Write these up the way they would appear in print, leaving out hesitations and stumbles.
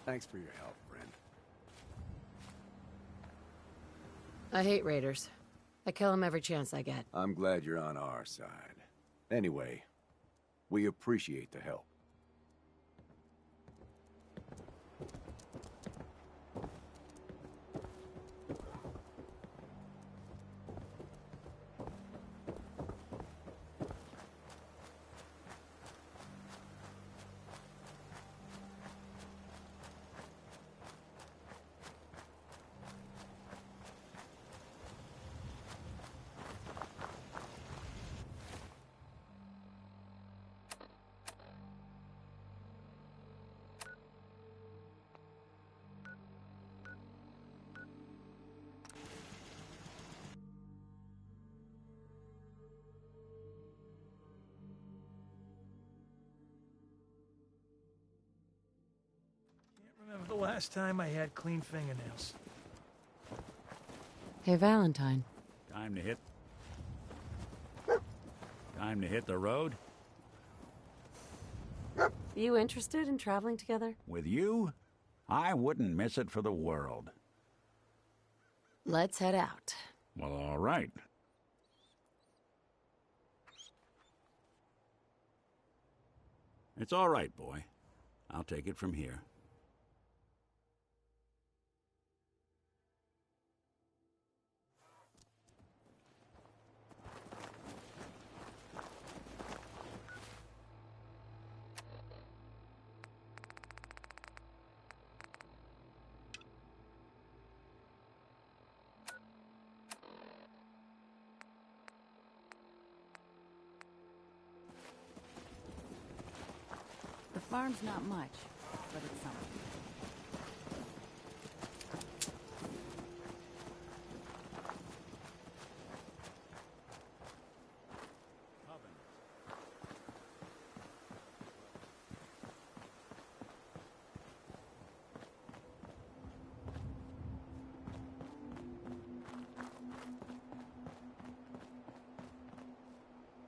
Thanks for your help, friend. I hate raiders. I kill them every chance I get. I'm glad you're on our side. Anyway, we appreciate the help. Remember the last time I had clean fingernails. Hey, Valentine. Time to hit... Time to hit the road? You interested in traveling together? With you? I wouldn't miss it for the world. Let's head out. Well, all right. It's all right, boy. I'll take it from here. The farm's not much, but it's something.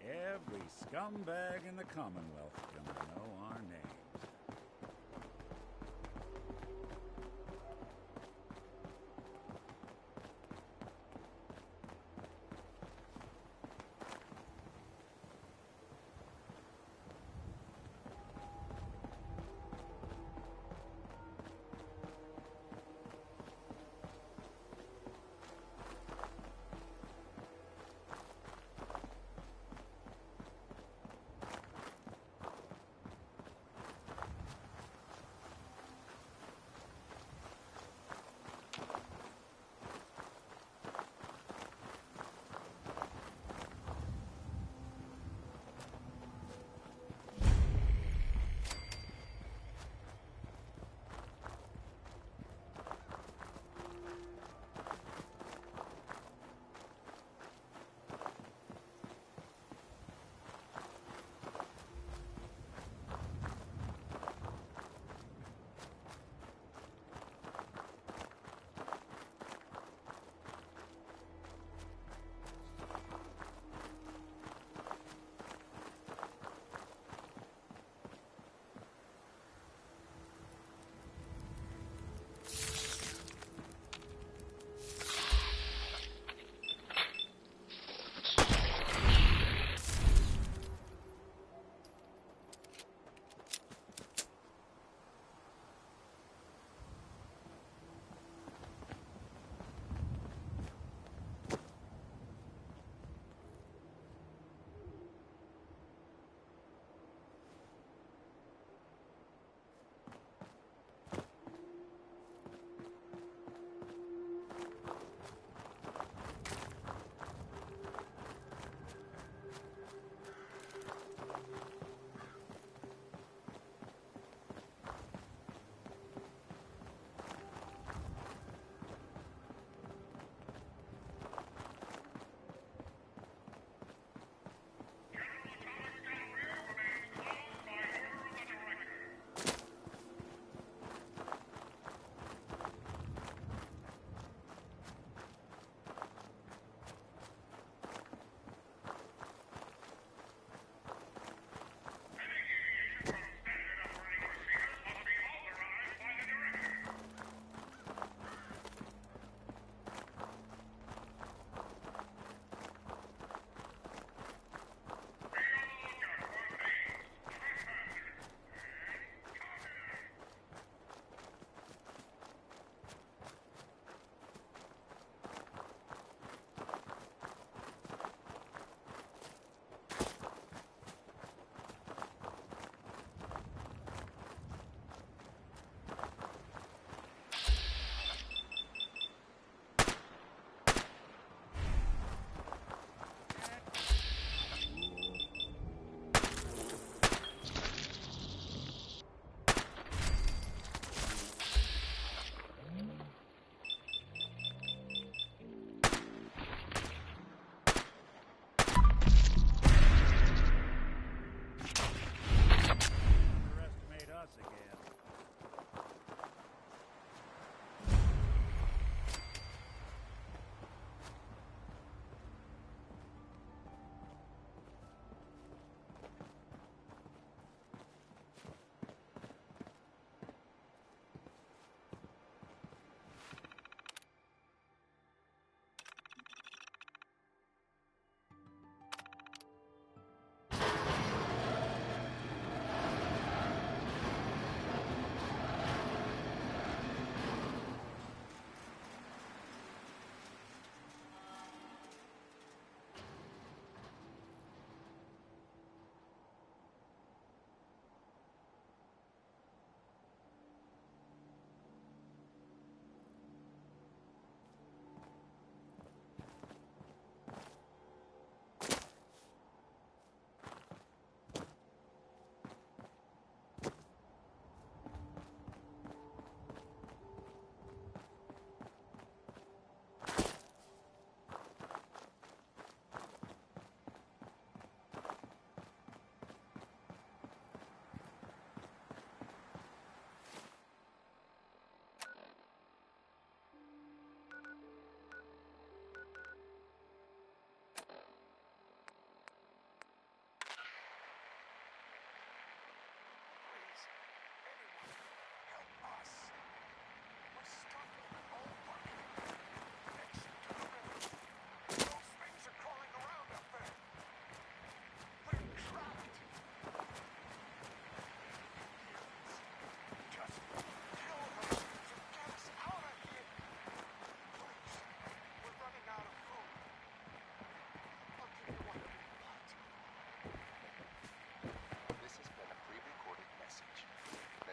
Every scumbag in the Commonwealth gonna know our names.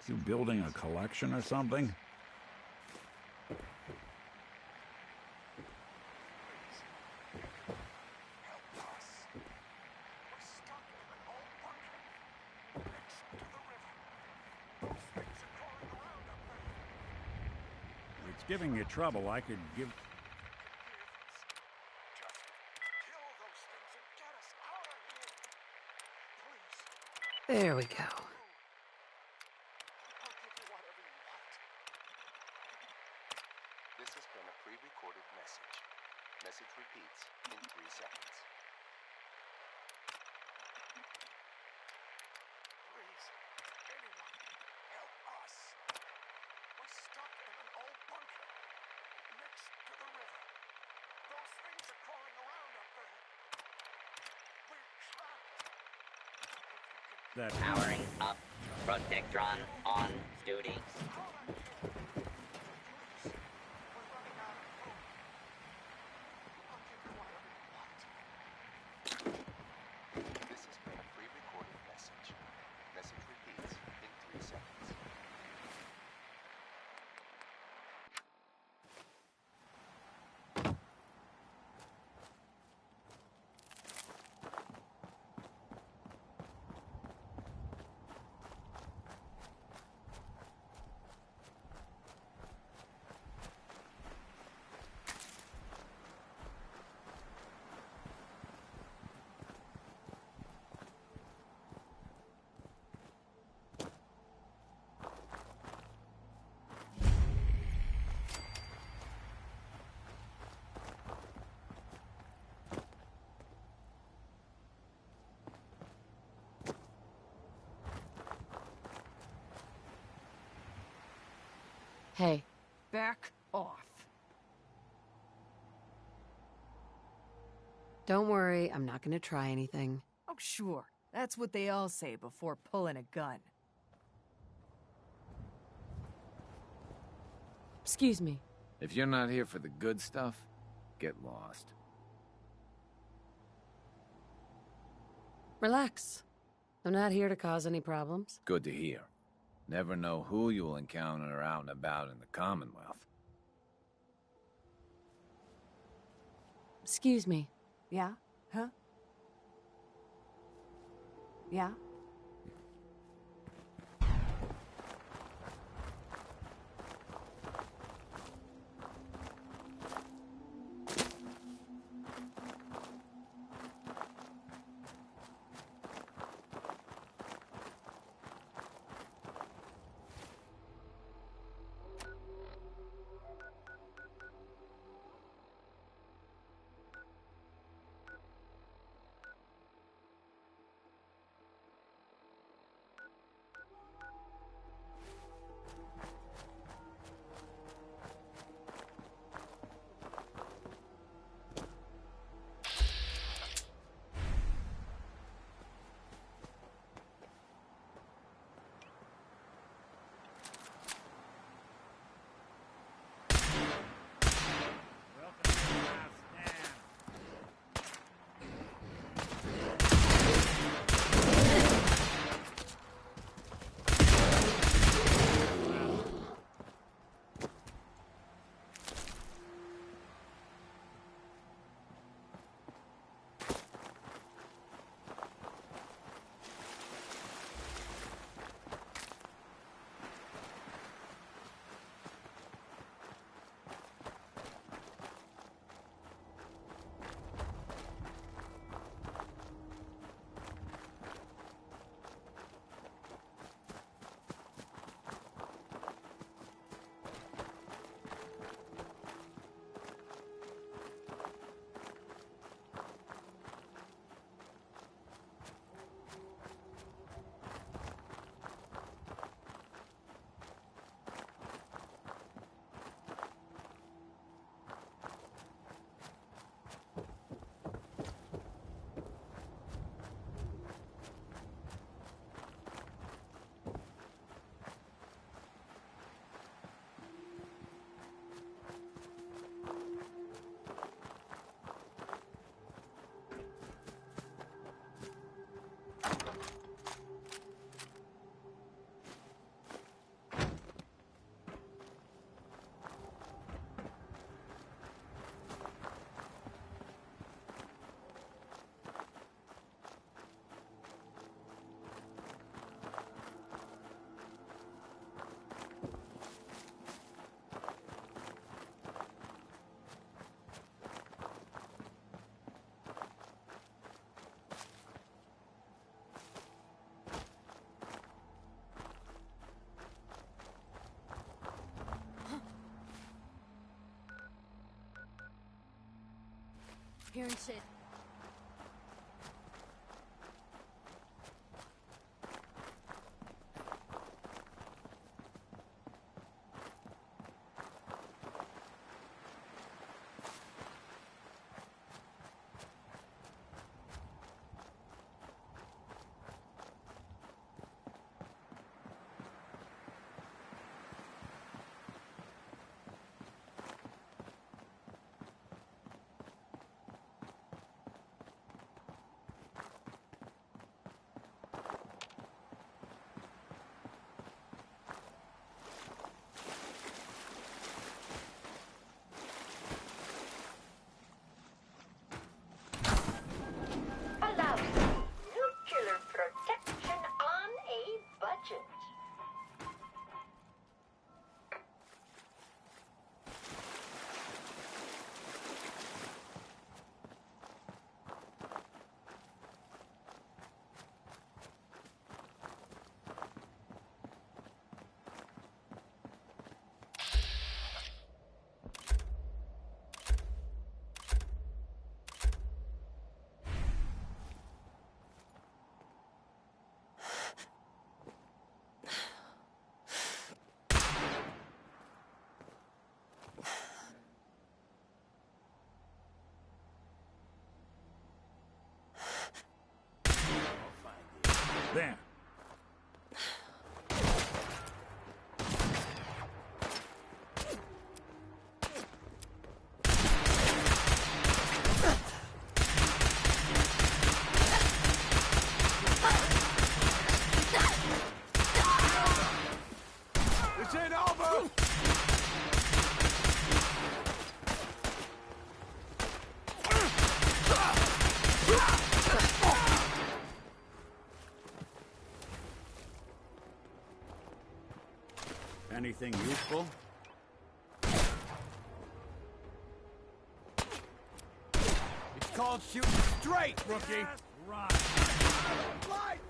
You building a collection or something? If it's giving you trouble, I could give... There we go. This has been a pre-recorded message. Message repeats in 3 seconds. Please, anyone, help us. We're stuck in an old bunker next to the river. Those things are crawling around up there. We're trapped. That... Powering up. Protectron on duty. This has been a pre-recorded message. Message repeats in 3 seconds. Hey, Back off. don't worry, I'm not gonna try anything. Oh, sure. That's what they all say before pulling a gun. Excuse me. If you're not here for the good stuff, get lost. Relax. I'm not here to cause any problems. Good to hear. Never know who you'll encounter out and about in the Commonwealth. Excuse me. Yeah? Huh? Yeah? hearing shit. Nuclear protection on a budget. There. This ain't over! Anything useful? It's called shooting straight, rookie! Right. Light!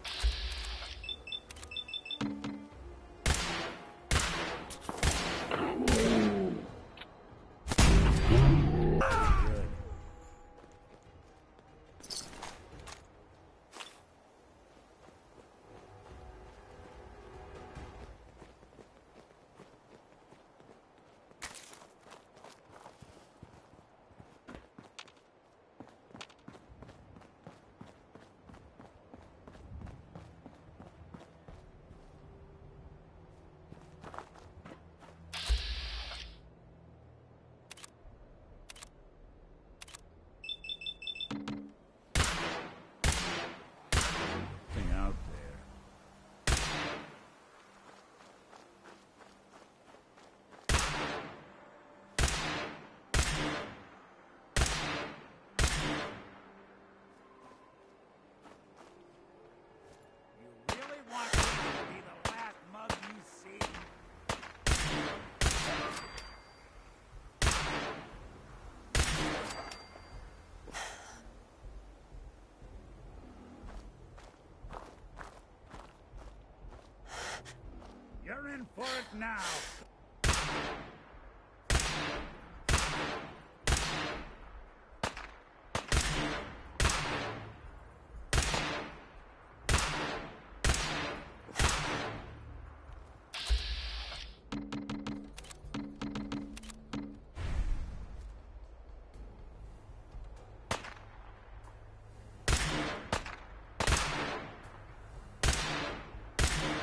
Thing out there. You really want me to be the last mug you see? You're in for it now.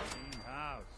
Clean house.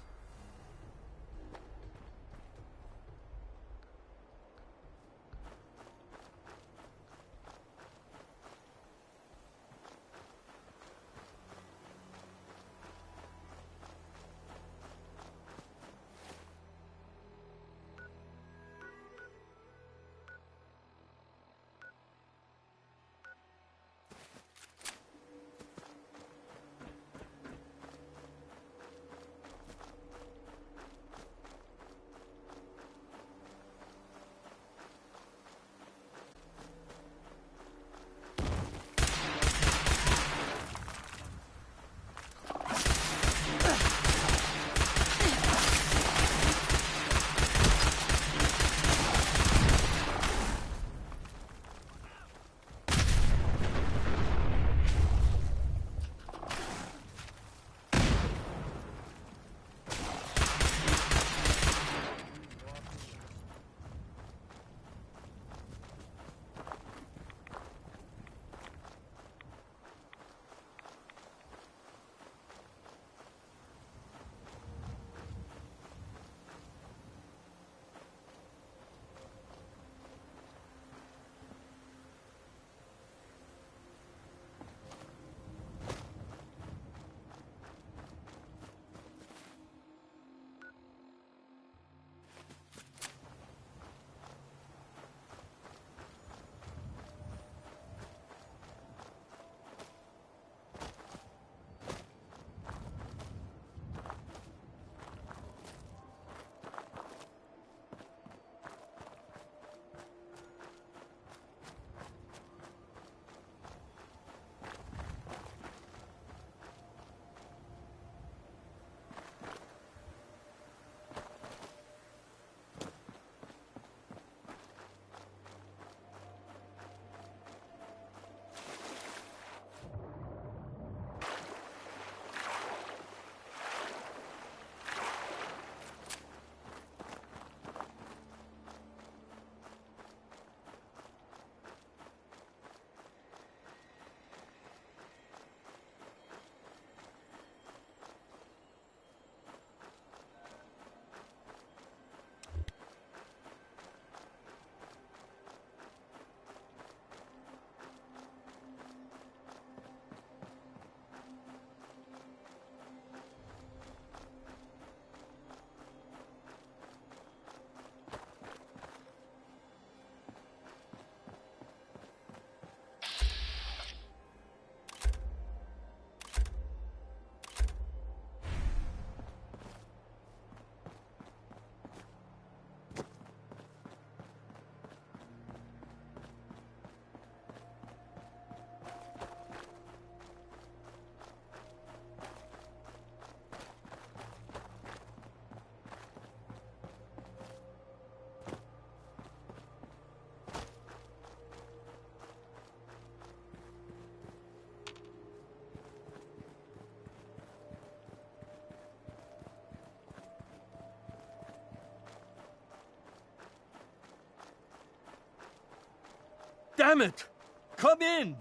Damn it! Come in!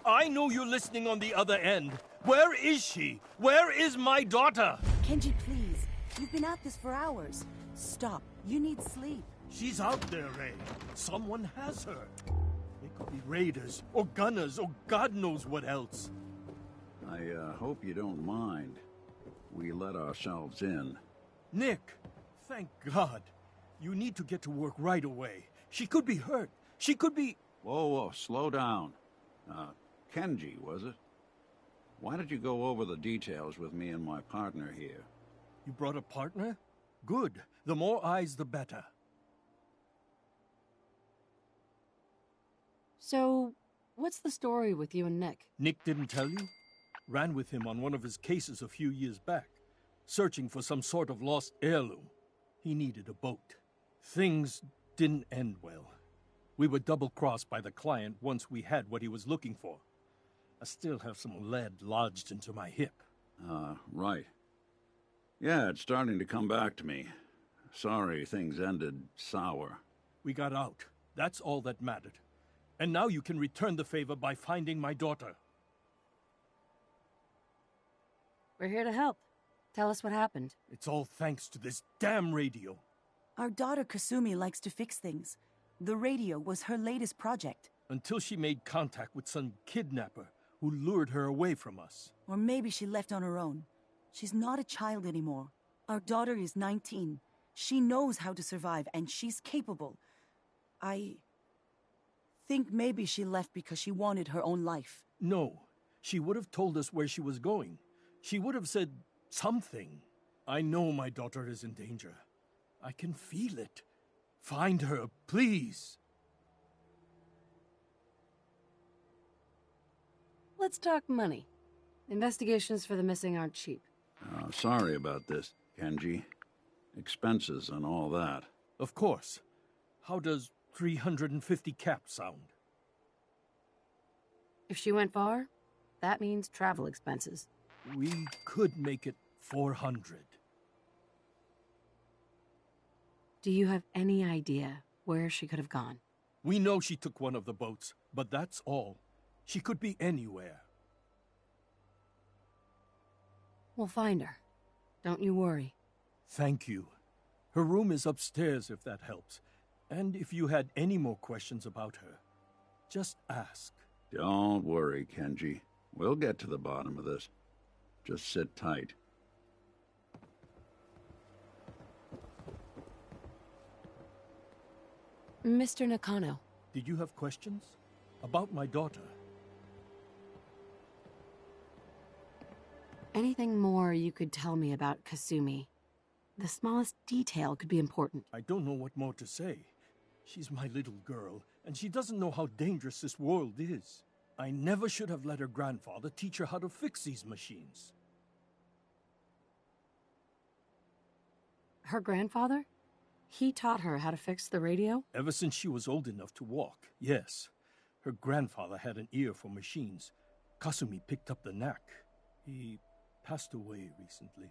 I know you're listening on the other end. Where is she? Where is my daughter? Kenji, please. You've been at this for hours. Stop. You need sleep. She's out there, Ray. Someone has her. They could be raiders, or gunners, or God knows what else. I hope you don't mind. We let ourselves in. Nick, thank God. You need to get to work right away. She could be hurt. She could be... Whoa, slow down. Kenji, was it? Why did you go over the details with me and my partner here? You brought a partner? Good. The more eyes, the better. So, what's the story with you and Nick? Nick didn't tell you? Ran with him on one of his cases a few years back, searching for some sort of lost heirloom. He needed a boat. Things didn't end well. We were double-crossed by the client once we had what he was looking for. I still have some lead lodged into my hip. Right. Yeah, it's starting to come back to me. Sorry things ended sour. We got out. That's all that mattered. And now you can return the favor by finding my daughter. We're here to help. Tell us what happened. It's all thanks to this damn radio. Our daughter Kasumi likes to fix things. The radio was her latest project. Until she made contact with some kidnapper who lured her away from us. Or maybe she left on her own. She's not a child anymore. Our daughter is 19. She knows how to survive, and she's capable. I think maybe she left because she wanted her own life. No. She would have told us where she was going. She would have said something. I know my daughter is in danger. I can feel it. Find her, please. Let's talk money. Investigations for the missing aren't cheap. Sorry about this, Kenji. Expenses and all that. Of course. How does 350 cap sound? If she went far, that means travel expenses. We could make it 400. Do you have any idea where she could have gone? We know she took one of the boats, but that's all. She could be anywhere. We'll find her. Don't you worry. Thank you. Her room is upstairs if that helps. And if you had any more questions about her, just ask. Don't worry, Kenji. We'll get to the bottom of this. Just sit tight. Mr. Nakano. Did you have questions? About my daughter? Anything more you could tell me about Kasumi? The smallest detail could be important. I don't know what more to say. She's my little girl, and she doesn't know how dangerous this world is. I never should have let her grandfather teach her how to fix these machines. Her grandfather? He taught her how to fix the radio? Ever since she was old enough to walk, yes. Her grandfather had an ear for machines. Kasumi picked up the knack. He passed away recently.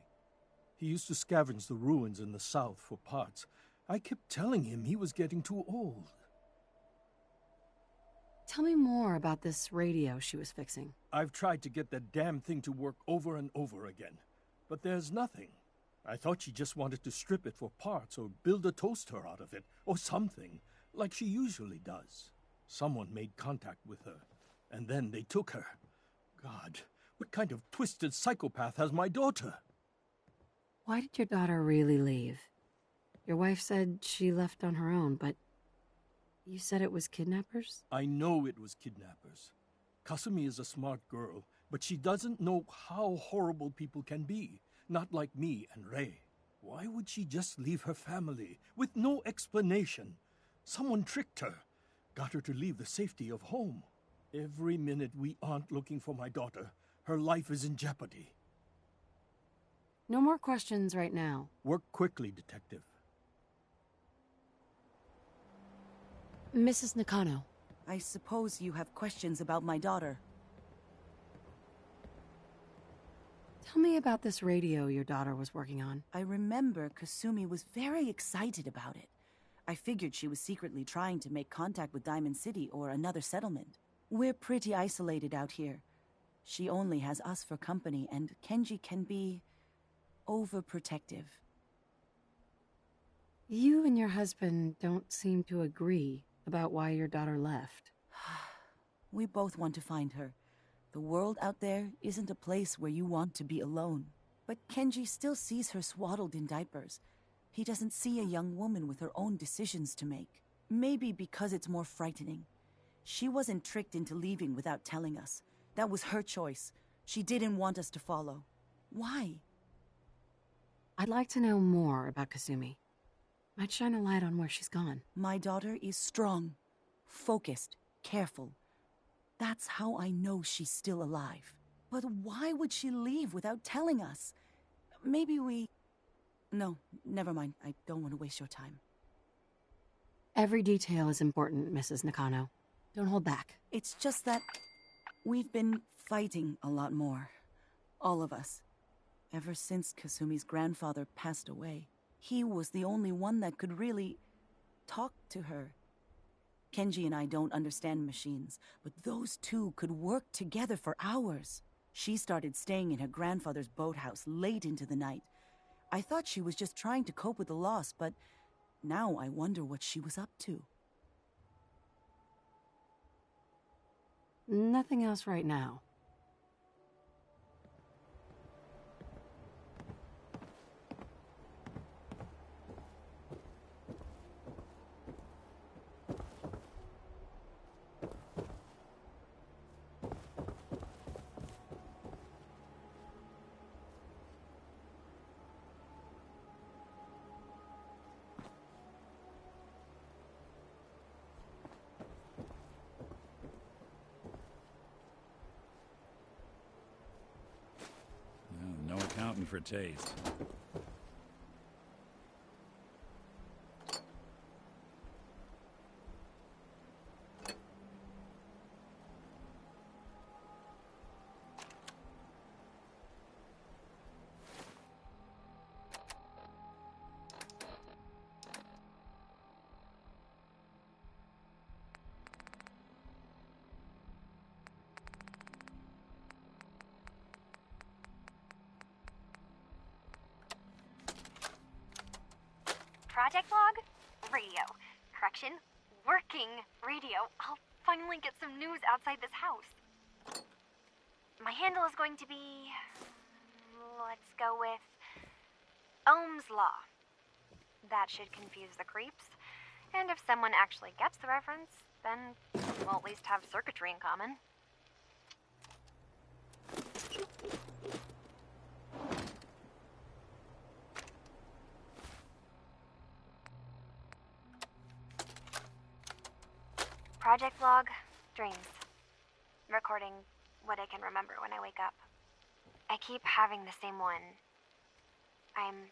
He used to scavenge the ruins in the south for parts. I kept telling him he was getting too old. Tell me more about this radio she was fixing. I've tried to get that damn thing to work over and over again, but there's nothing. I thought she just wanted to strip it for parts or build a toaster out of it, or something, like she usually does. Someone made contact with her, and then they took her. God, what kind of twisted psychopath has my daughter? Why did your daughter really leave? Your wife said she left on her own, but you said it was kidnappers? I know it was kidnappers. Kasumi is a smart girl, but she doesn't know how horrible people can be. Not like me and Ray. Why would she just leave her family with no explanation? Someone tricked her, got her to leave the safety of home. Every minute we aren't looking for my daughter, her life is in jeopardy. No more questions right now. Work quickly, Detective. Mrs. Nakano. I suppose you have questions about my daughter. Tell me about this radio your daughter was working on. I remember Kasumi was very excited about it. I figured she was secretly trying to make contact with Diamond City or another settlement. We're pretty isolated out here. She only has us for company, and Kenji can be overprotective. You and your husband don't seem to agree about why your daughter left. We both want to find her. The world out there isn't a place where you want to be alone. But Kenji still sees her swaddled in diapers. He doesn't see a young woman with her own decisions to make. Maybe because it's more frightening. She wasn't tricked into leaving without telling us. That was her choice. She didn't want us to follow. Why? I'd like to know more about Kasumi. Might shine a light on where she's gone. My daughter is strong, focused, careful. That's how I know she's still alive. But why would she leave without telling us? Maybe we... No, never mind. I don't want to waste your time. Every detail is important, Mrs. Nakano. Don't hold back. It's just that we've been fighting a lot more. All of us. Ever since Kasumi's grandfather passed away. He was the only one that could really talk to her. Kenji and I don't understand machines, but those two could work together for hours. She started staying in her grandfather's boathouse late into the night. I thought she was just trying to cope with the loss, but now I wonder what she was up to. Nothing else right now. No accounting for taste. Project log? Radio. Correction, working radio. I'll finally get some news outside this house. My handle is going to be... let's go with... Ohm's Law. That should confuse the creeps. And if someone actually gets the reference, then we'll at least have circuitry in common. Project log, dreams. Recording what I can remember when I wake up. I keep having the same one. I'm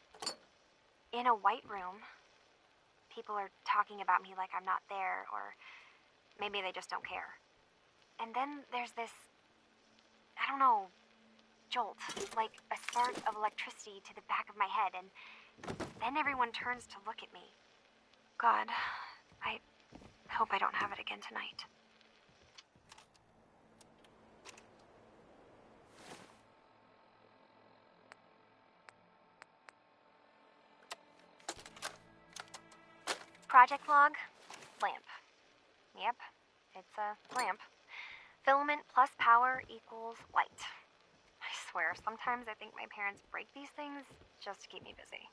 in a white room. People are talking about me like I'm not there, or maybe they just don't care. And then there's this, I don't know, jolt, like a spark of electricity to the back of my head, and then everyone turns to look at me. God, I hope I don't have it again tonight. Project log, lamp. Yep, it's a lamp. Filament plus power equals light. I swear, sometimes I think my parents break these things just to keep me busy.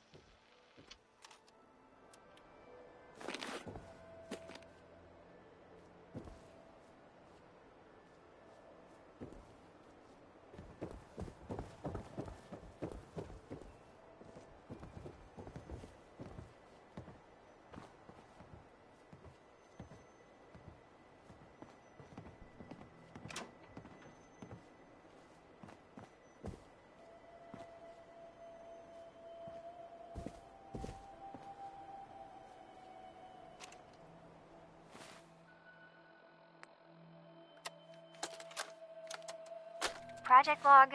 Project log,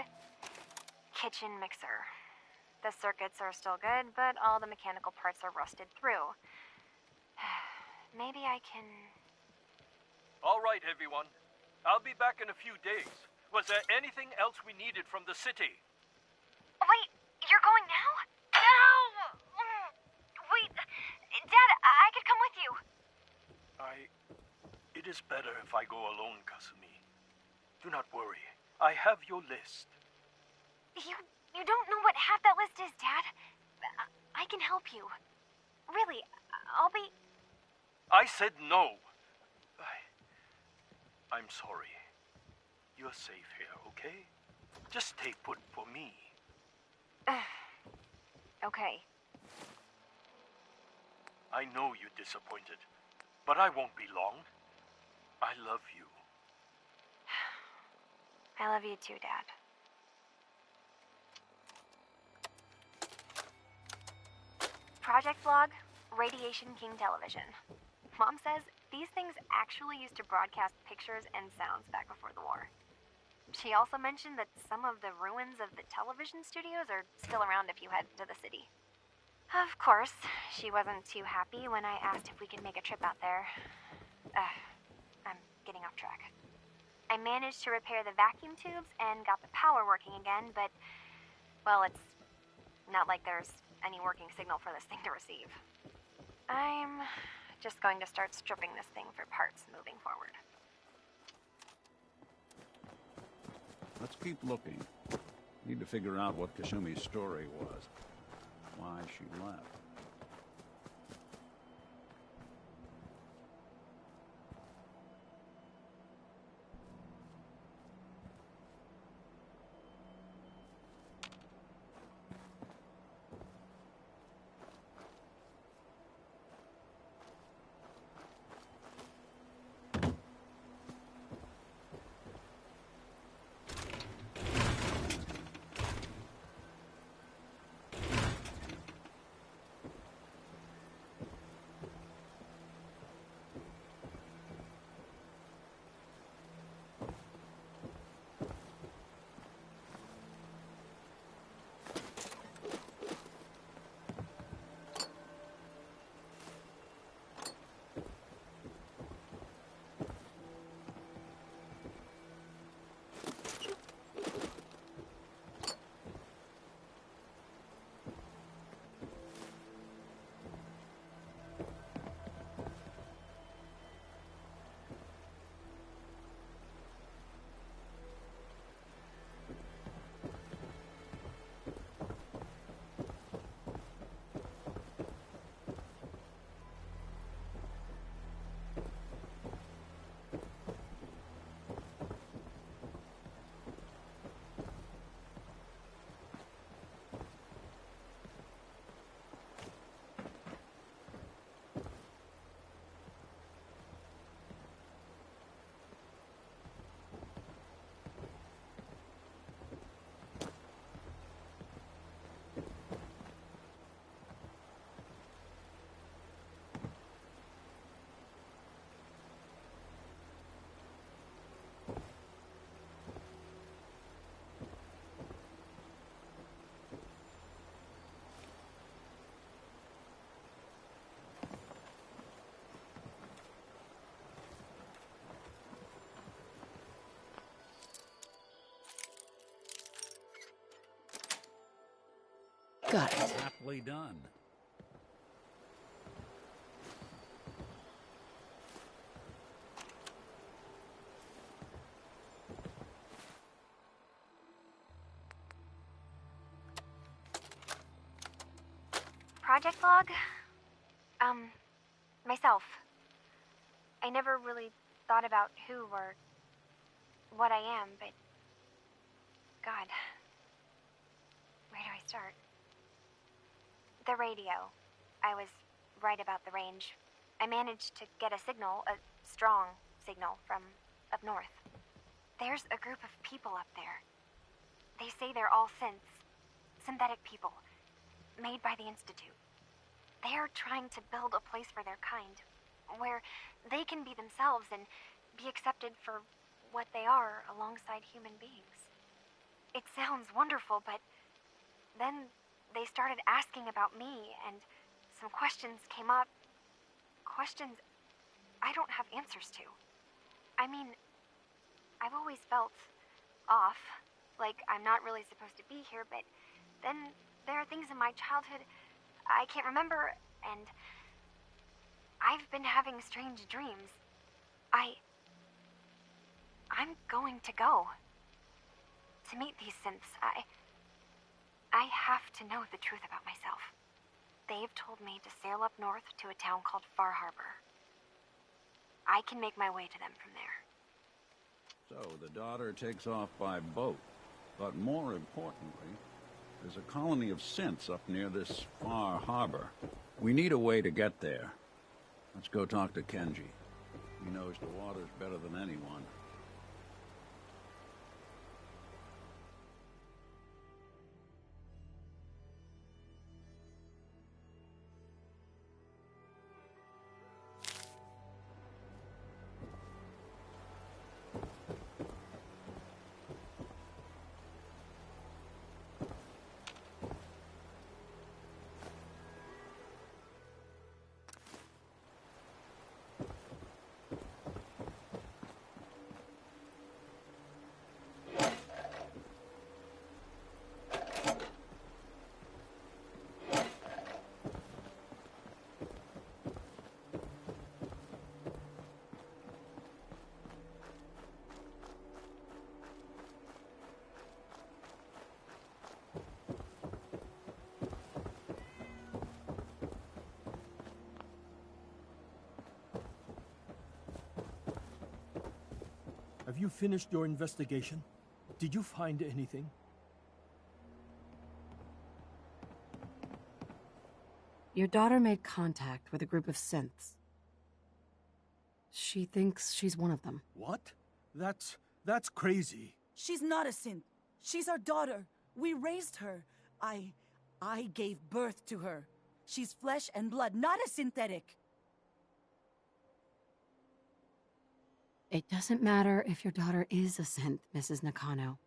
kitchen mixer. The circuits are still good, but all the mechanical parts are rusted through. maybe I can... All right, everyone. I'll be back in a few days. Was there anything else we needed from the city? Wait, you're going now? No! Wait, Dad, I could come with you. It is better if I go alone, Kasumi. Do not worry. I have your list. You don't know what half that list is, Dad. I can help you. Really, I'll be... I said no. I'm sorry. You're safe here, okay? Just stay put for me. Okay. I know you're disappointed, but I won't be long. I love you. I love you too, Dad. Project Vlog, Radiation King Television. Mom says these things actually used to broadcast pictures and sounds back before the war. She also mentioned that some of the ruins of the television studios are still around if you head to the city. Of course, she wasn't too happy when I asked if we could make a trip out there. I'm getting off track. I managed to repair the vacuum tubes and got the power working again, but, well, it's not like there's any working signal for this thing to receive. I'm just going to start stripping this thing for parts moving forward. Let's keep looking. Need to figure out what Kasumi's story was. Why she left. Got it. Aptly done. Project Vlog? Myself. I never really thought about who or what I am, but... God. Where do I start? The radio. I was right about the range. I managed to get a signal, a strong signal, from up north. There's a group of people up there. They say they're all synths. Synthetic people. Made by the Institute. They're trying to build a place for their kind, where they can be themselves and be accepted for what they are alongside human beings. It sounds wonderful, but then they started asking about me, and some questions came up. Questions I don't have answers to. I mean, I've always felt off, like I'm not really supposed to be here, but then there are things in my childhood I can't remember, and I've been having strange dreams. I'm going to go. To meet these synths, I have to know the truth about myself. They've told me to sail up north to a town called Far Harbor. I can make my way to them from there. So the daughter takes off by boat. But more importantly, there's a colony of synths up near this Far Harbor. We need a way to get there. Let's go talk to Kenji. He knows the waters better than anyone. Have you finished your investigation? Did you find anything? Your daughter made contact with a group of synths. She thinks she's one of them. What? That's crazy. She's not a synth. She's our daughter. We raised her. I gave birth to her. She's flesh and blood, not a synthetic. It doesn't matter if your daughter is a synth, Mrs. Nakano.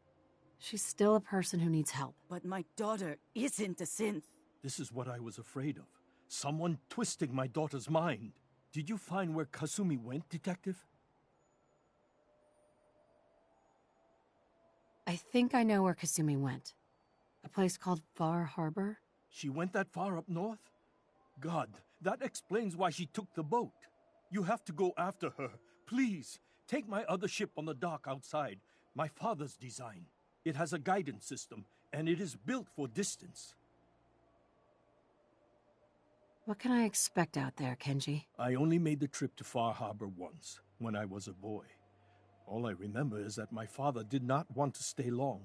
She's still a person who needs help. But my daughter isn't a synth. This is what I was afraid of. Someone twisting my daughter's mind. Did you find where Kasumi went, Detective? I think I know where Kasumi went. A place called Far Harbor? She went that far up north? God, that explains why she took the boat. You have to go after her. Please, take my other ship on the dock outside. My father's design. It has a guidance system, and it is built for distance. What can I expect out there, Kenji? I only made the trip to Far Harbor once, when I was a boy. All I remember is that my father did not want to stay long.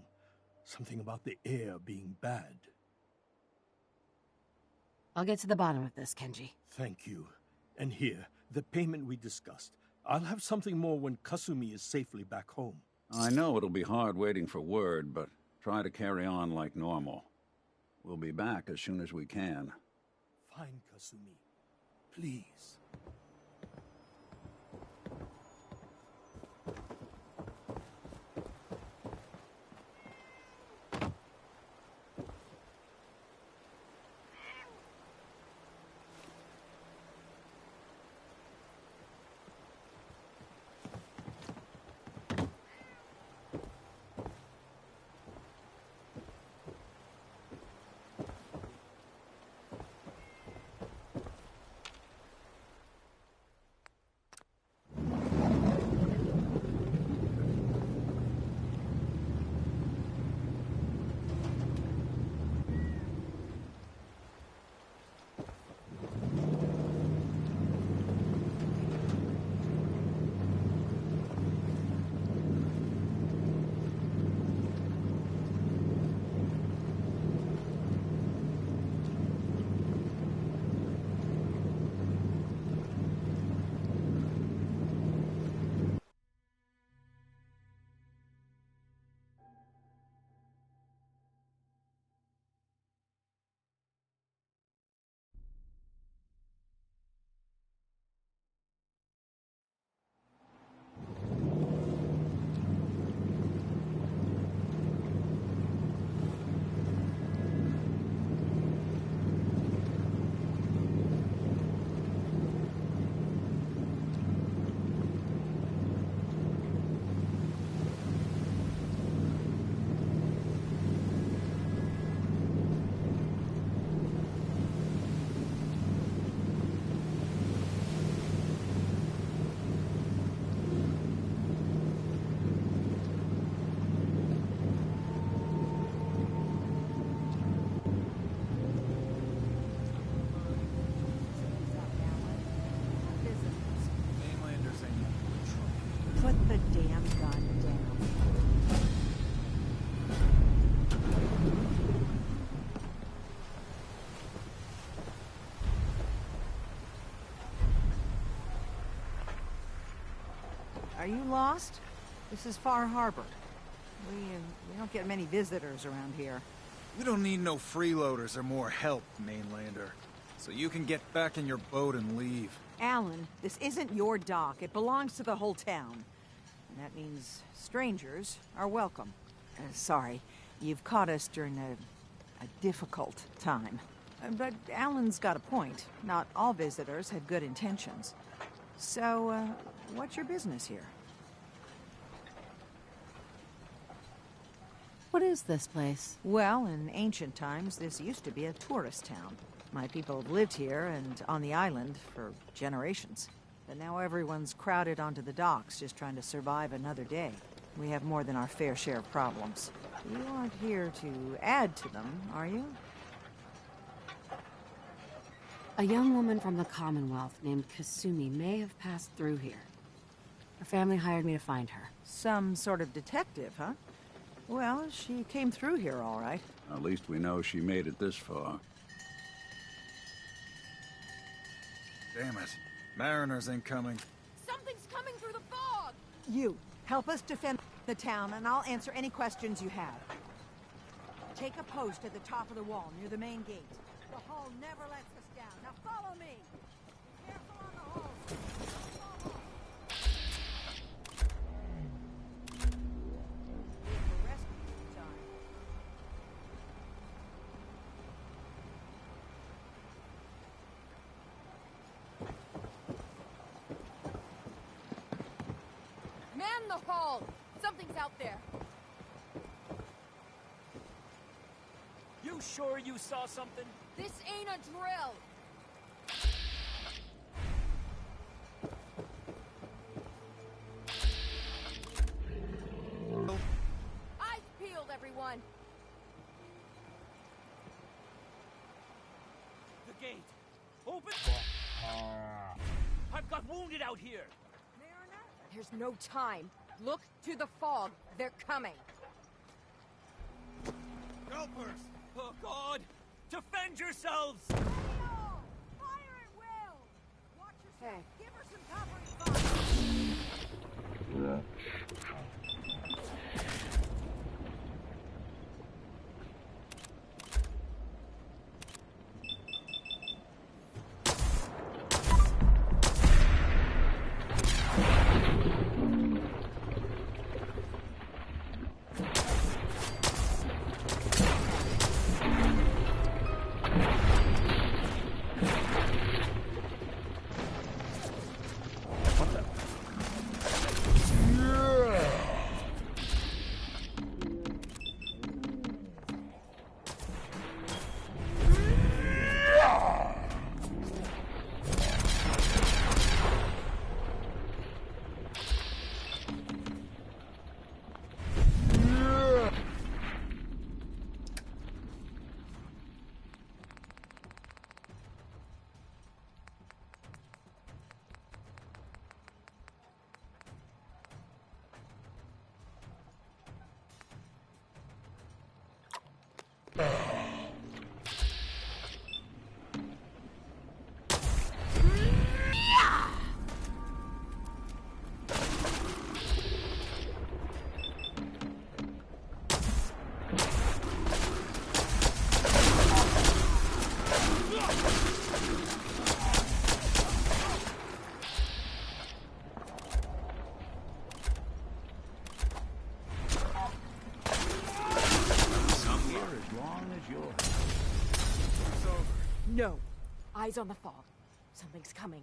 Something about the air being bad. I'll get to the bottom of this, Kenji. Thank you. And here, the payment we discussed. I'll have something more when Kasumi is safely back home. I know it'll be hard waiting for word, but try to carry on like normal. We'll be back as soon as we can. Fine, Kasumi. Please. Goddamn. Are you lost? This is Far Harbor. We don't get many visitors around here. We don't need no freeloaders or more help, mainlander. So you can get back in your boat and leave. Alan, this isn't your dock. It belongs to the whole town. And that means strangers are welcome. Sorry, you've caught us during a difficult time. But Alan's got a point. Not all visitors had good intentions. So, what's your business here? What is this place? Well, in ancient times, this used to be a tourist town. My people have lived here and on the island for generations. But now everyone's crowded onto the docks, just trying to survive another day. We have more than our fair share of problems. You aren't here to add to them, are you? A young woman from the Commonwealth named Kasumi may have passed through here. Her family hired me to find her. Some sort of detective, huh? Well, she came through here all right. At least we know she made it this far. Damn it. Mariners incoming. Something's coming through the fog! You, help us defend the town, and I'll answer any questions you have. Take a post at the top of the wall, near the main gate. The hull never lets us down. Now follow me! Be careful on the hull! Man the hull! Something's out there. You sure you saw something? This ain't a drill! Eyes peeled, everyone! The gate. Open. I've got wounded out here. There's no time. Look to the fog. They're coming. Helpers! Oh, God! Defend yourselves! Fire at will! Watch yourself. Give her some covering fire. No. Eyes on the fog. Something's coming.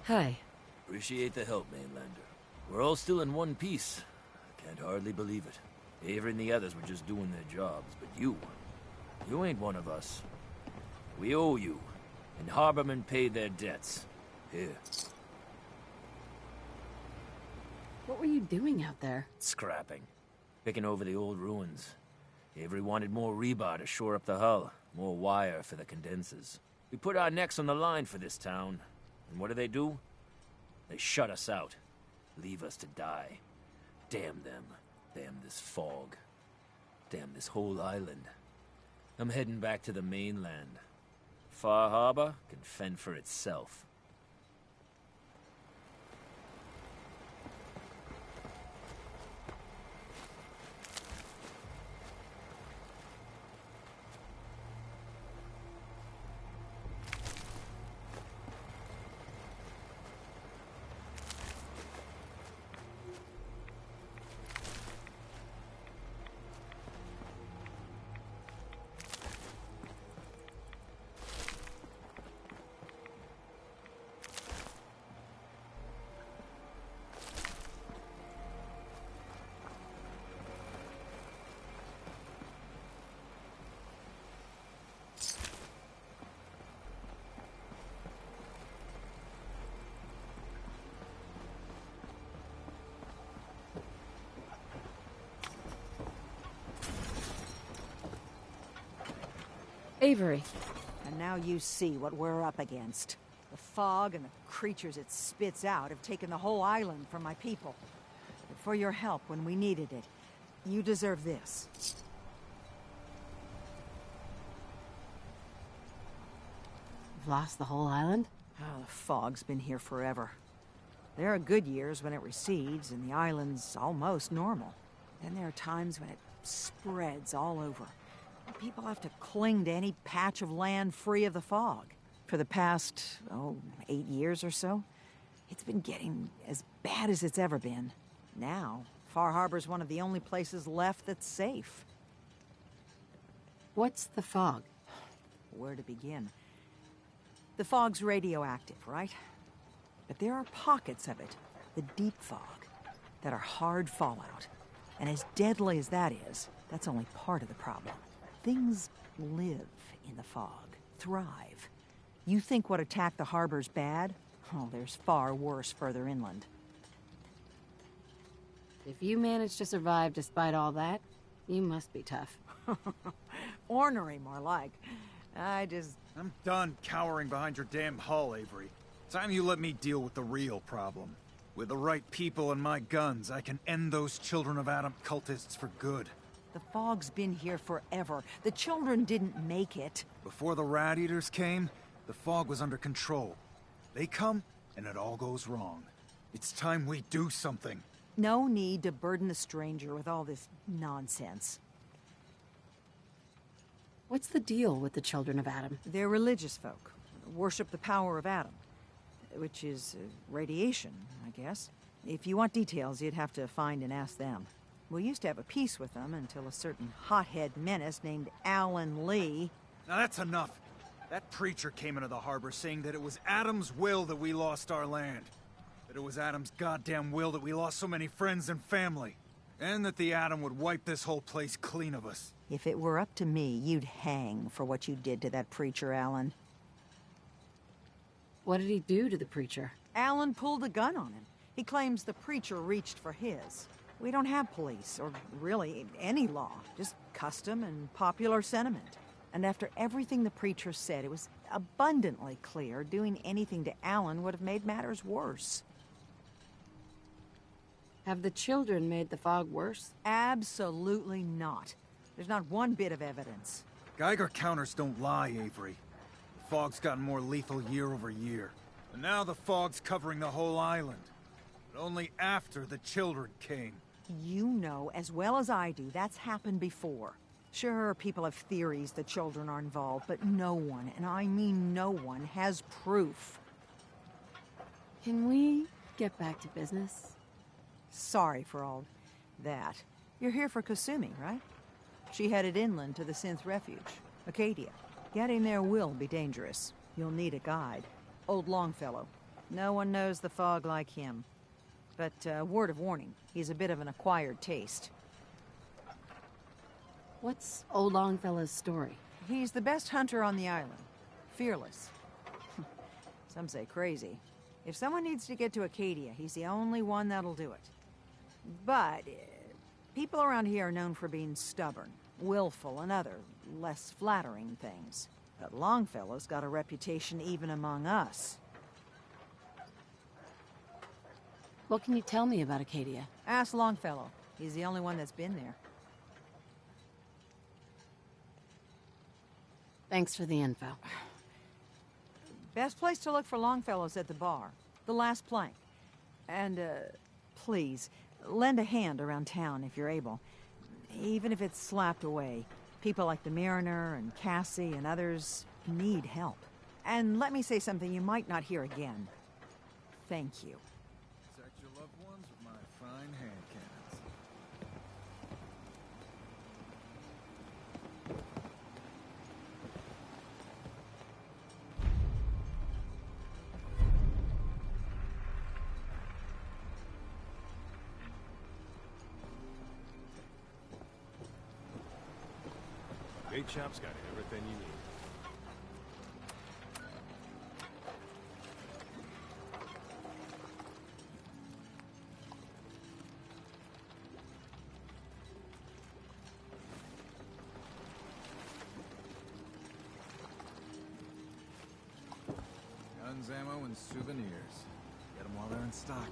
Hi. Appreciate the help, Mainlander. We're all still in one piece. I can't hardly believe it. Avery and the others were just doing their jobs, but you ain't one of us. We owe you, and Harbormen paid their debts. Here. What were you doing out there? Scrapping. Picking over the old ruins. Avery wanted more rebar to shore up the hull, more wire for the condensers. We put our necks on the line for this town, and what do? They shut us out. Leave us to die. Damn them. Damn this fog. Damn this whole island. I'm heading back to the mainland. Far Harbor can fend for itself. Avery. And now you see what we're up against. The fog and the creatures it spits out have taken the whole island from my people. But for your help when we needed it, you deserve this. You've lost the whole island? Oh, the fog's been here forever. There are good years when it recedes and the island's almost normal. Then there are times when it spreads all over. People have to cling to any patch of land free of the fog. For the past, 8 years or so, it's been getting as bad as it's ever been. Now, Far Harbor's one of the only places left that's safe. What's the fog? Where to begin? The fog's radioactive, right? But there are pockets of it, the deep fog, that are hard fallout. And as deadly as that is, that's only part of the problem. Things live in the fog, thrive. You think what attacked the harbor's bad? Oh, there's far worse further inland. If you managed to survive despite all that, you must be tough. Ornery, more like. I'm done cowering behind your damn hull, Avery. Time you let me deal with the real problem. With the right people and my guns, I can end those Children of Adam cultists for good. The fog's been here forever. The children didn't make it. Before the Rat Eaters came, the fog was under control. They come, and it all goes wrong. It's time we do something. No need to burden the stranger with all this nonsense. What's the deal with the Children of Adam? They're religious folk. Worship the power of Adam. Which is radiation, I guess. If you want details, you'd have to find and ask them. We used to have a peace with them until a certain hothead menace named Alan Lee... Now that's enough. That preacher came into the harbor saying that it was Adam's will that we lost our land. That it was Adam's goddamn will that we lost so many friends and family. And that the Atom would wipe this whole place clean of us. If it were up to me, you'd hang for what you did to that preacher, Alan. What did he do to the preacher? Alan pulled a gun on him. He claims the preacher reached for his. We don't have police, or really any law, just custom and popular sentiment. And after everything the preacher said, it was abundantly clear doing anything to Alan would have made matters worse. Have the children made the fog worse? Absolutely not. There's not one bit of evidence. Geiger counters don't lie, Avery. The fog's gotten more lethal year over year. And now the fog's covering the whole island. But only after the children came. You know as well as I do that's happened before. Sure, people have theories the children are involved, but no one, and I mean no one, has proof. Can we get back to business? Sorry for all that. You're here for Kasumi, right? She headed inland to the Synth Refuge, Acadia. Getting there will be dangerous. You'll need a guide. Old Longfellow. No one knows the fog like him. But, word of warning, he's a bit of an acquired taste. What's old Longfellow's story? He's the best hunter on the island. Fearless. Some say crazy. If someone needs to get to Acadia, he's the only one that'll do it. But people around here are known for being stubborn, willful, and other, less flattering things. But Longfellow's got a reputation even among us. What can you tell me about Acadia? Ask Longfellow. He's the only one that's been there. Thanks for the info. Best place to look for Longfellow's at the bar. The last plank. And, please, lend a hand around town if you're able. Even if it's slapped away. People like the Mariner and Cassie and others need help. And let me say something you might not hear again. Thank you. Protect your loved ones with my fine hand cannons. Bait Shop's got everything you need. Guns, ammo, and souvenirs. Get them while they're in stock.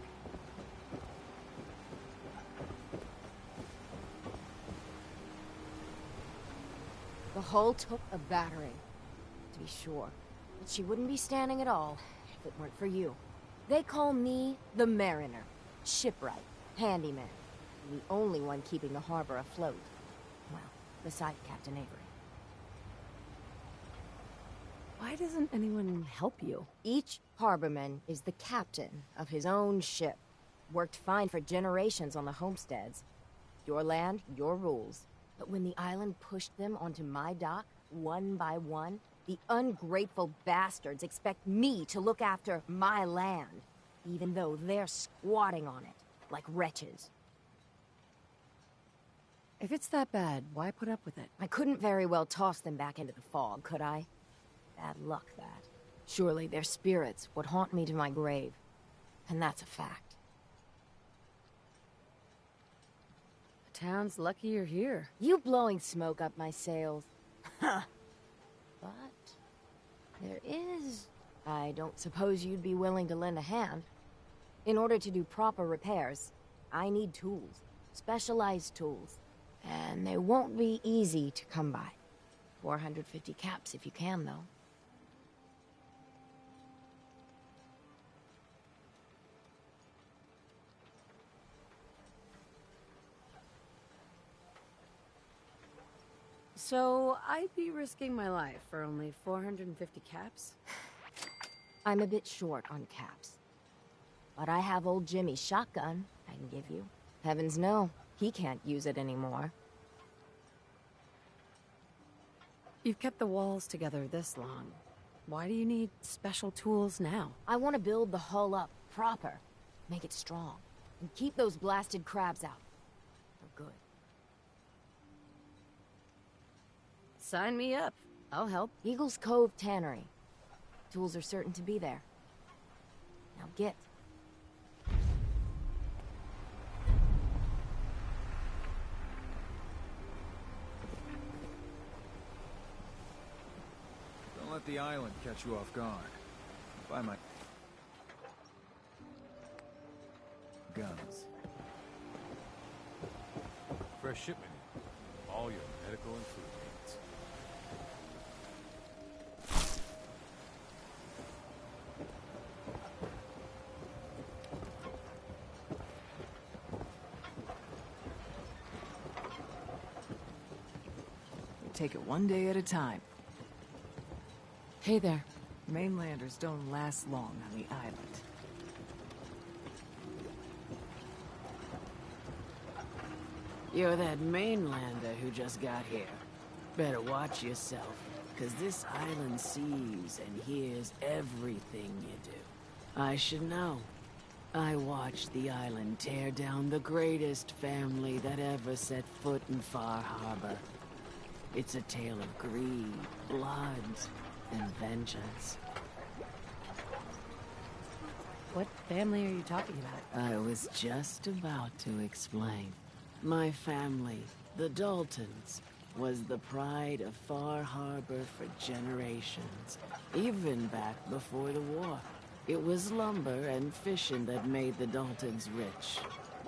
The hull took a battering, to be sure. But she wouldn't be standing at all if it weren't for you. They call me the Mariner, shipwright, handyman, and the only one keeping the harbor afloat. Well, besides Captain Avery. Why doesn't anyone help you? Each harborman is the captain of his own ship. Worked fine for generations on the homesteads. Your land, your rules. But when the island pushed them onto my dock, one by one, the ungrateful bastards expect me to look after my land, even though they're squatting on it, like wretches. If it's that bad, why put up with it? I couldn't very well toss them back into the fog, could I? Bad luck, that. Surely their spirits would haunt me to my grave. And that's a fact. The town's lucky you're here. You blowing smoke up my sails. Huh. But there is... I don't suppose you'd be willing to lend a hand. In order to do proper repairs, I need tools. Specialized tools. And they won't be easy to come by. 450 caps if you can, though. So, I'd be risking my life for only 450 caps? I'm a bit short on caps. But I have old Jimmy's shotgun I can give you. Heavens no, he can't use it anymore. You've kept the walls together this long. Why do you need special tools now? I want to build the hull up proper. Make it strong. And keep those blasted crabs out. For good. Sign me up. I'll help. Eagles Cove Tannery. Tools are certain to be there. Now get. Don't let the island catch you off guard. Buy my guns. Fresh shipment. All your medical and food needs. We take it one day at a time. Hey there. Mainlanders don't last long on the island. You're that mainlander who just got here. Better watch yourself, 'cause this island sees and hears everything you do. I should know. I watched the island tear down the greatest family that ever set foot in Far Harbor. It's a tale of greed, blood, and vengeance. What family are you talking about? I was just about to explain. My family, the Daltons, was the pride of Far Harbor for generations, even back before the war. It was lumber and fishing that made the Daltons rich.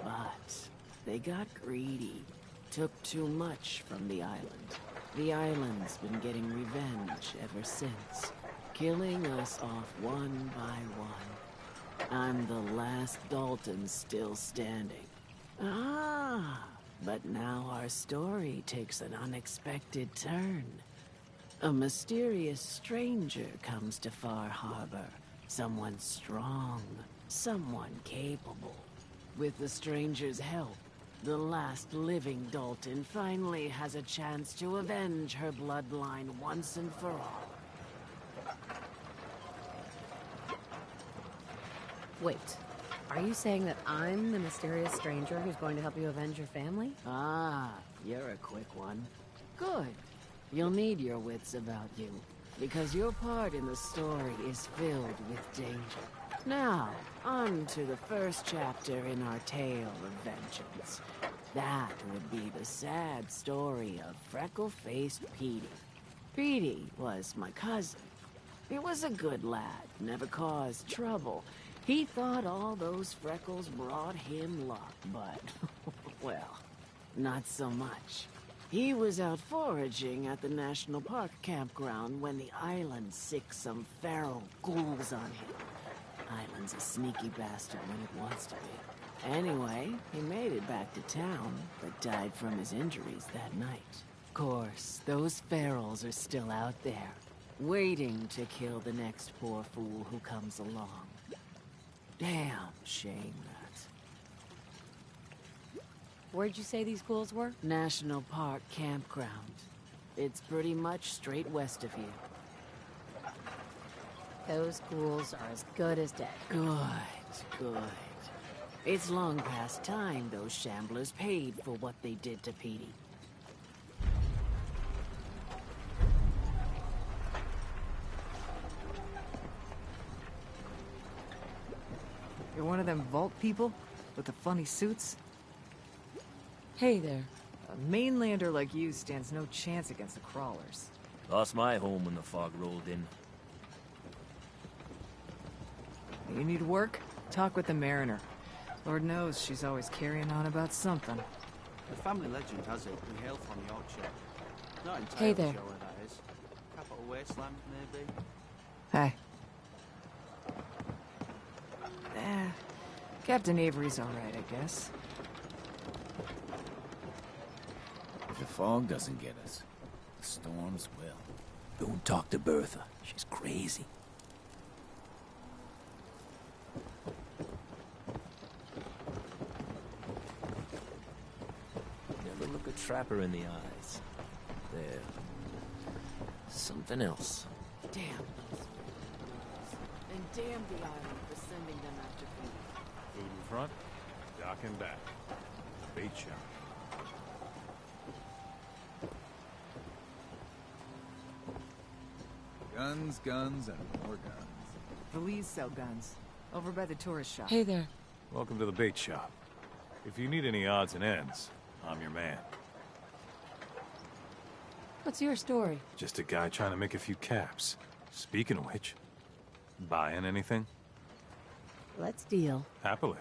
But they got greedy, took too much from the island. The island's been getting revenge ever since, killing us off one by one. I'm the last Dalton still standing. Ah, but now our story takes an unexpected turn. A mysterious stranger comes to Far Harbor. Someone strong, someone capable. With the stranger's help, the last living Dalton finally has a chance to avenge her bloodline once and for all. Wait, are you saying that I'm the mysterious stranger who's going to help you avenge your family? Ah, you're a quick one. Good. You'll need your wits about you, because your part in the story is filled with danger. Now, on to the first chapter in our tale of vengeance. That would be the sad story of freckle-faced Petey. Petey was my cousin. He was a good lad, never caused trouble. He thought all those freckles brought him luck, but, well, not so much. He was out foraging at the National Park campground when the island sicked some feral ghouls on him. Island's a sneaky bastard when it wants to be. Anyway, he made it back to town, but died from his injuries that night. Of course, those ferals are still out there, waiting to kill the next poor fool who comes along. Damn shame that. Where'd you say these ghouls were? National Park campground. It's pretty much straight west of here. Those ghouls are as good as dead. Good. It's long past time those shamblers paid for what they did to Petey. You're one of them vault people? With the funny suits? Hey there. A mainlander like you stands no chance against the crawlers. Lost my home when the fog rolled in. You need work? Talk with the Mariner. Lord knows she's always carrying on about something. The family legend has it we hail from Yorkshire. Not entirely Hey there. sure where that is. Capital Wasteland, maybe? Hey. Captain Avery's alright, I guess. If the fog doesn't get us, the storms will. Don't talk to Bertha. She's crazy. Never look a trapper in the eyes. There. Something else. Damn those fools. And damn the island for sending them after Petey. Food in front, dock and back. Bait shop. Guns, guns, and more guns. Valise sell guns. Over by the tourist shop. Hey there. Welcome to the bait shop. If you need any odds and ends, I'm your man. What's your story? Just a guy trying to make a few caps. Speaking of which, buying anything? Let's deal. Happily.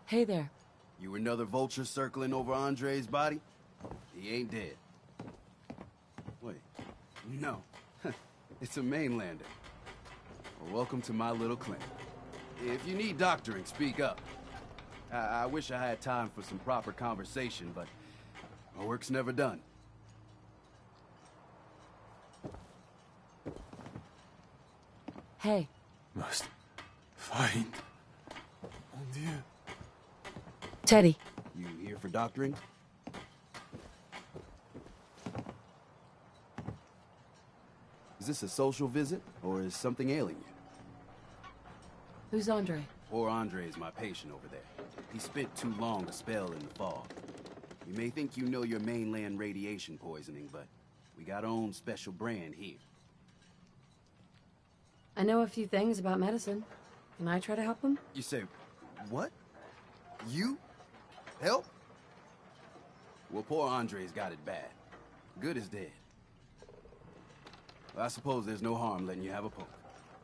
Hey there. You another vulture circling over Andre's body? He ain't dead. Wait, no. It's a mainlander. Well, welcome to my little clinic. If you need doctoring, speak up. I wish I had time for some proper conversation, but my work's never done. Hey. Must find. Mon Dieu. Teddy. You here for doctoring? Is this a social visit, or is something ailing you? Who's Andre? Poor Andre is my patient over there. He spent too long a spell in the fog. You may think you know your mainland radiation poisoning, but we got our own special brand here. I know a few things about medicine. Can I try to help him? You say, what? You? Help? Well, poor Andre's got it bad. Good as dead. Well, I suppose there's no harm letting you have a poke,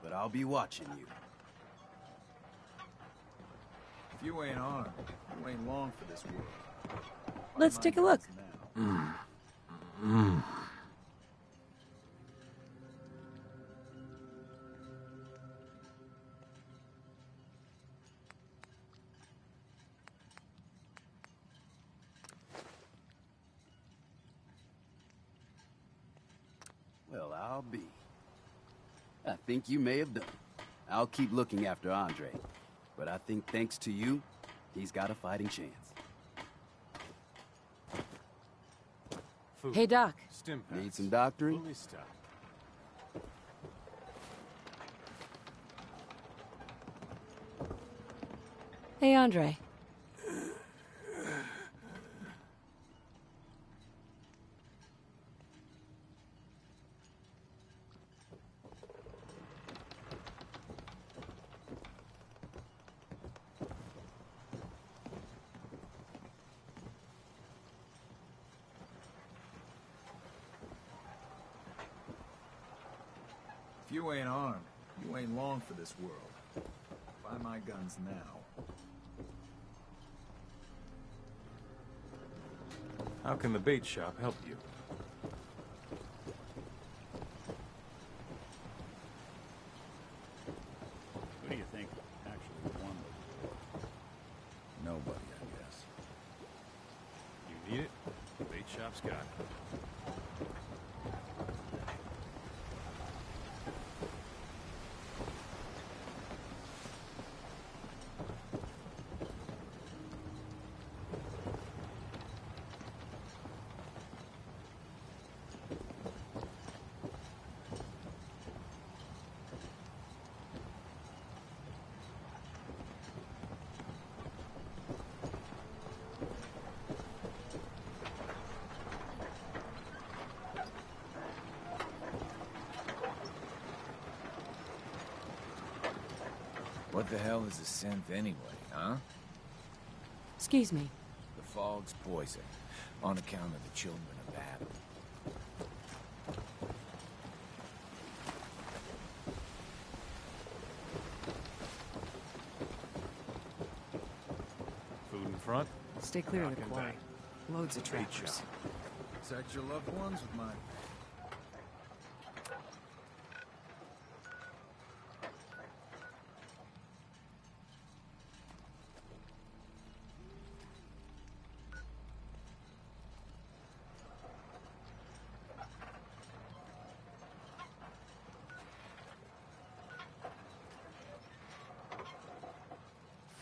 but I'll be watching you. If you ain't armed, you ain't long for this world. Let's take a look. Well, I'll be. I think you may have done. I'll keep looking after Andre. But I think thanks to you, he's got a fighting chance. Food. Hey, Doc. Stim packs. Need some doctoring? Fully stocked. Hey, Andre. If you ain't armed, you ain't long for this world. Buy my guns now. How can the bait shop help you? Who do you think actually won the war? Nobody, I guess. You need it? The bait shop's got it. What the hell is a synth anyway, huh? Excuse me. The fog's poison, on account of the children of Adam. Food in front? Stay clear of the Knocking quarry. back. Loads of Bait trappers. shop. Protect your loved ones with mine.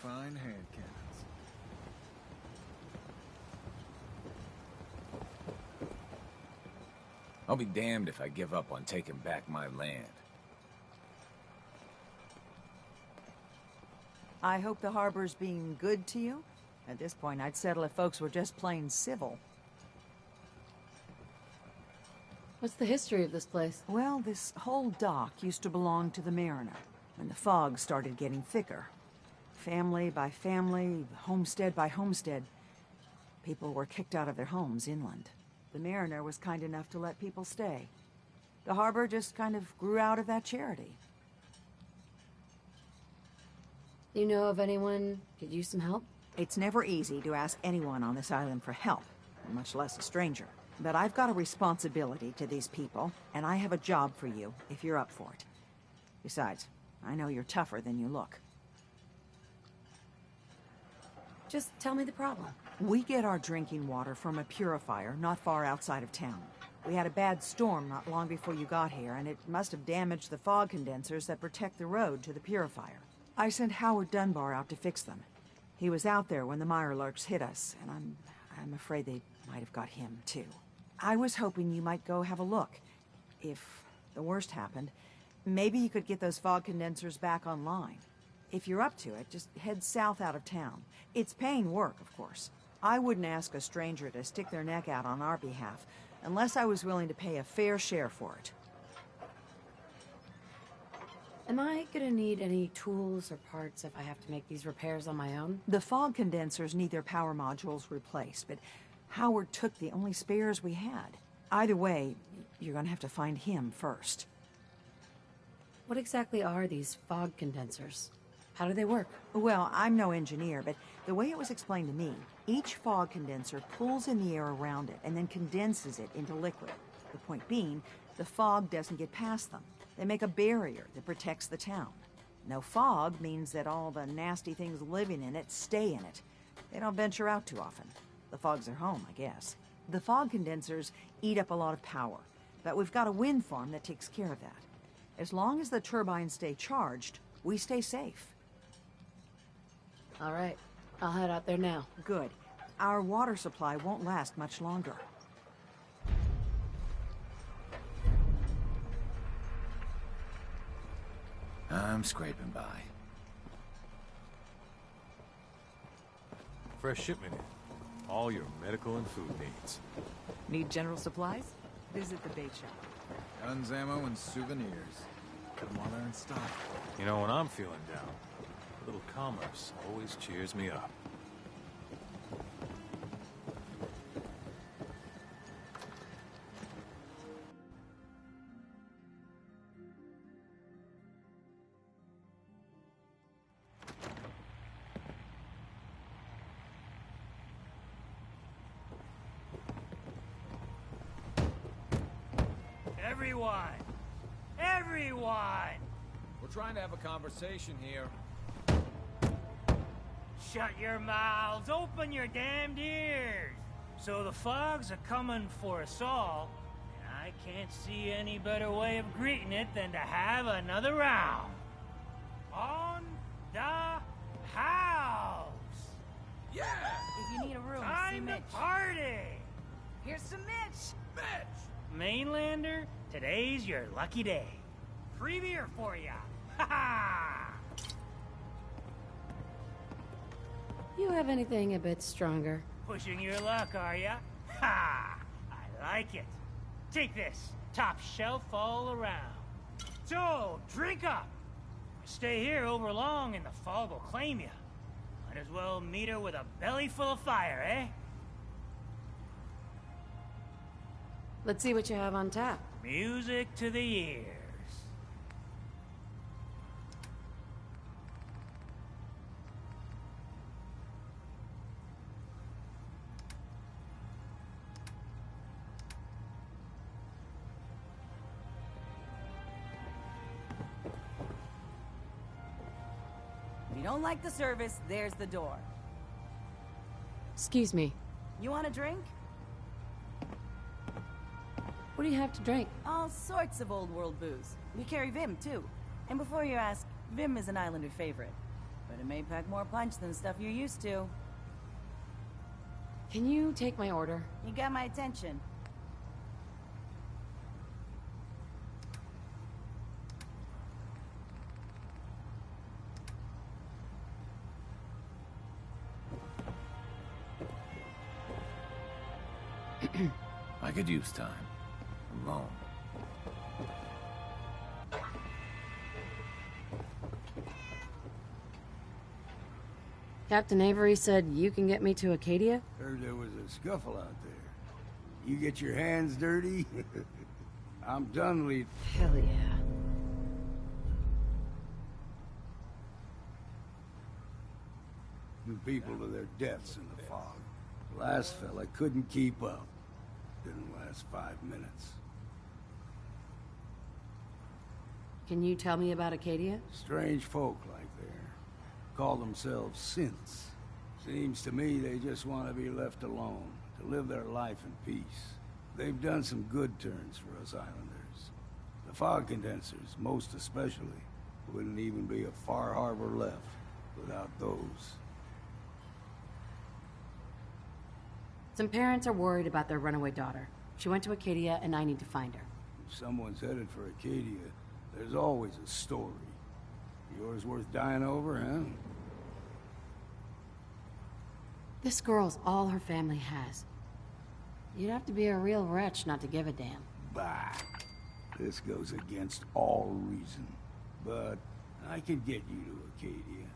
Fine hand cannons. I'll be damned if I give up on taking back my land. I hope the harbor's being good to you. At this point, I'd settle if folks were just plain civil. What's the history of this place? Well, this whole dock used to belong to the Mariner, when the fog started getting thicker. Family by family, homestead by homestead, people were kicked out of their homes inland. The Mariner was kind enough to let people stay. The harbor just kind of grew out of that charity. Do you know of anyone could use some help? It's never easy to ask anyone on this island for help, much less a stranger. But I've got a responsibility to these people, and I have a job for you, if you're up for it. Besides, I know you're tougher than you look. Just tell me the problem. We get our drinking water from a purifier not far outside of town. We had a bad storm not long before you got here, and it must have damaged the fog condensers that protect the road to the purifier. I sent Howard Dunbar out to fix them. He was out there when the Mirelurks hit us, and I'm afraid they might have got him, too. I was hoping you might go have a look. If the worst happened, maybe you could get those fog condensers back online. If you're up to it, just head south out of town. It's paying work, of course. I wouldn't ask a stranger to stick their neck out on our behalf, unless I was willing to pay a fair share for it. Am I gonna need any tools or parts if I have to make these repairs on my own? The fog condensers need their power modules replaced, but Howard took the only spares we had. Either way, you're gonna have to find him first. What exactly are these fog condensers? How do they work? Well, I'm no engineer, but the way it was explained to me, each fog condenser pulls in the air around it and then condenses it into liquid. The point being, the fog doesn't get past them. They make a barrier that protects the town. No fog means that all the nasty things living in it stay in it. They don't venture out too often. The fog's their home, I guess. The fog condensers eat up a lot of power, but we've got a wind farm that takes care of that. As long as the turbines stay charged, we stay safe. All right, I'll head out there now. Good. Our water supply won't last much longer. I'm scraping by. Fresh shipment in. All your medical and food needs. Need general supplies? Visit the bait shop. Guns, ammo, and souvenirs. Got them while they're in stock. You know, when I'm feeling down, a little commerce always cheers me up. Everyone! We're trying to have a conversation here. Shut your mouths, open your damned ears! So the fogs are coming for us all, and I can't see any better way of greeting it than to have another round. On the house! Yeah! If you need a room, see Time to Mitch. party! Here's some Mitch! Mitch! Mainlander, today's your lucky day. Free beer for ya! Ha ha! You have anything a bit stronger? Pushing your luck, are ya? Ha! I like it. Take this. Top shelf all around. So, drink up. Stay here over long and the fog will claim you. Might as well meet her with a belly full of fire, eh? Let's see what you have on tap. Music to the ears. If you don't like the service, there's the door. Excuse me. You want a drink? What do you have to drink? All sorts of old world booze. We carry Vim, too. And before you ask, Vim is an Islander favorite. But it may pack more punch than stuff you're used to. Can you take my order? You got my attention. I could use time. Alone. Captain Avery said you can get me to Acadia? Heard there was a scuffle out there. You get your hands dirty? I'm done leading. Hell yeah. leading people to their deaths in the fog. The last fella couldn't keep up. Didn't last 5 minutes. Can you tell me about Acadia? Strange folk like there. Call themselves synths. Seems to me they just want to be left alone, to live their life in peace. They've done some good turns for us islanders. The fog condensers, most especially, wouldn't even be a Far Harbor left without those. Some parents are worried about their runaway daughter. She went to Acadia, and I need to find her. If someone's headed for Acadia, there's always a story. Yours worth dying over, huh? This girl's all her family has. You'd have to be a real wretch not to give a damn. Bah. This goes against all reason. But I can get you to Acadia.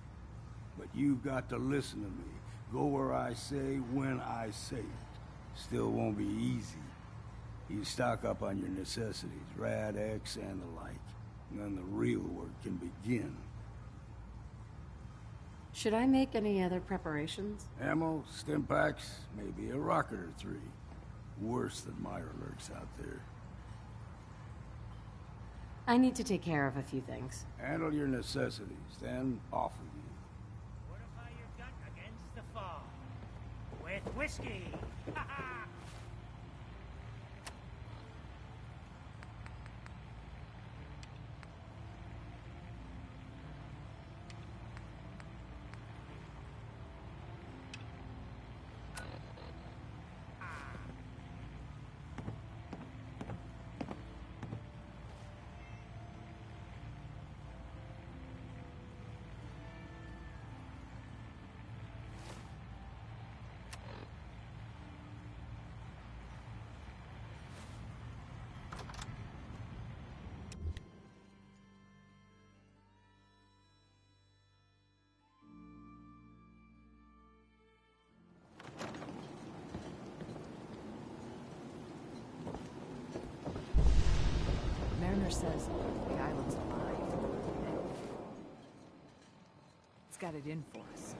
But you've got to listen to me. Go where I say, when I say it. Still won't be easy. You stock up on your necessities, Rad-X and the like. And then the real work can begin. Should I make any other preparations? Ammo, stim packs, maybe a rocket or 3. Worse than Myra lurks out there. I need to take care of a few things. Handle your necessities, then off with you. Fortify your gut against the fog. With whiskey. Mariner says the island's alive. It's got it in for us.